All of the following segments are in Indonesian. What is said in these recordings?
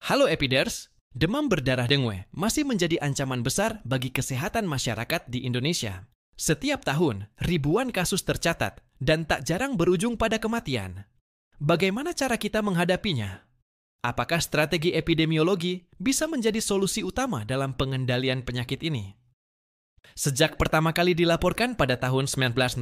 Halo Epiders, demam berdarah dengue masih menjadi ancaman besar bagi kesehatan masyarakat di Indonesia. Setiap tahun, ribuan kasus tercatat dan tak jarang berujung pada kematian. Bagaimana cara kita menghadapinya? Apakah strategi epidemiologi bisa menjadi solusi utama dalam pengendalian penyakit ini? Sejak pertama kali dilaporkan pada tahun 1988,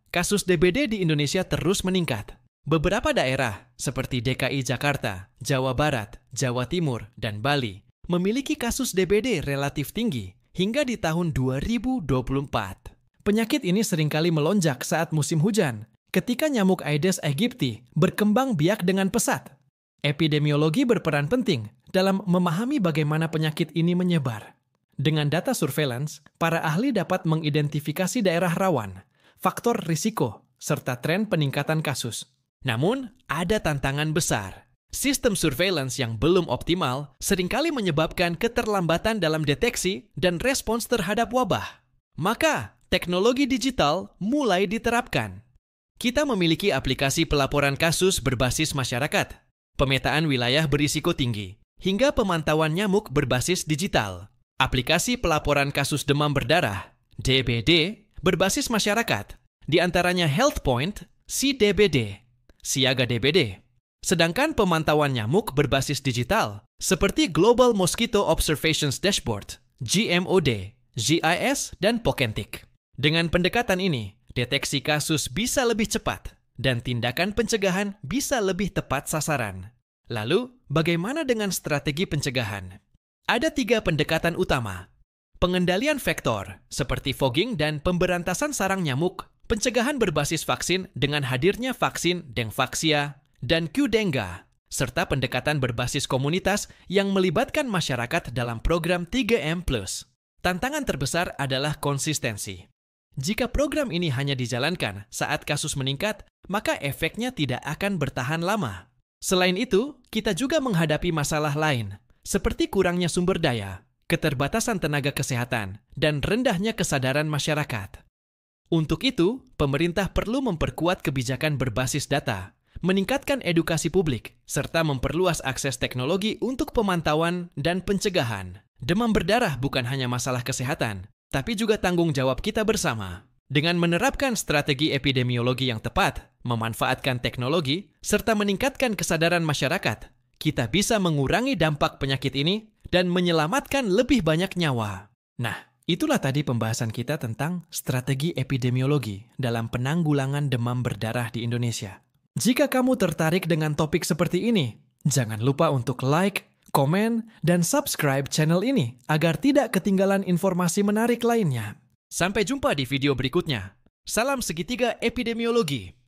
kasus DBD di Indonesia terus meningkat. Beberapa daerah seperti DKI Jakarta, Jawa Barat, Jawa Timur, dan Bali memiliki kasus DBD relatif tinggi hingga di tahun 2024. Penyakit ini seringkali melonjak saat musim hujan, ketika nyamuk Aedes aegypti berkembang biak dengan pesat. Epidemiologi berperan penting dalam memahami bagaimana penyakit ini menyebar. Dengan data surveillance, para ahli dapat mengidentifikasi daerah rawan, faktor risiko, serta tren peningkatan kasus. Namun, ada tantangan besar. Sistem surveillance yang belum optimal seringkali menyebabkan keterlambatan dalam deteksi dan respons terhadap wabah. Maka, teknologi digital mulai diterapkan. Kita memiliki aplikasi pelaporan kasus berbasis masyarakat, pemetaan wilayah berisiko tinggi, hingga pemantauan nyamuk berbasis digital. Aplikasi pelaporan kasus demam berdarah, DBD, berbasis masyarakat, di antaranya HealthPoint, CDBD, Siaga DBD. Sedangkan pemantauan nyamuk berbasis digital, seperti Global Mosquito Observations Dashboard, GMOD, GIS, dan Pokentik. Dengan pendekatan ini, deteksi kasus bisa lebih cepat, dan tindakan pencegahan bisa lebih tepat sasaran. Lalu, bagaimana dengan strategi pencegahan? Ada 3 pendekatan utama. Pengendalian vektor, seperti fogging dan pemberantasan sarang nyamuk, pencegahan berbasis vaksin dengan hadirnya vaksin Dengvaxia dan Qdenga, serta pendekatan berbasis komunitas yang melibatkan masyarakat dalam program 3M+. Tantangan terbesar adalah konsistensi. Jika program ini hanya dijalankan saat kasus meningkat, maka efeknya tidak akan bertahan lama. Selain itu, kita juga menghadapi masalah lain, seperti kurangnya sumber daya, keterbatasan tenaga kesehatan, dan rendahnya kesadaran masyarakat. Untuk itu, pemerintah perlu memperkuat kebijakan berbasis data, meningkatkan edukasi publik, serta memperluas akses teknologi untuk pemantauan dan pencegahan. Demam berdarah bukan hanya masalah kesehatan, tapi juga tanggung jawab kita bersama. Dengan menerapkan strategi epidemiologi yang tepat, memanfaatkan teknologi, serta meningkatkan kesadaran masyarakat, kita bisa mengurangi dampak penyakit ini dan menyelamatkan lebih banyak nyawa. Nah, itulah tadi pembahasan kita tentang strategi epidemiologi dalam penanggulangan demam berdarah di Indonesia. Jika kamu tertarik dengan topik seperti ini, jangan lupa untuk like, komen, dan subscribe channel ini agar tidak ketinggalan informasi menarik lainnya. Sampai jumpa di video berikutnya. Salam segitiga epidemiologi.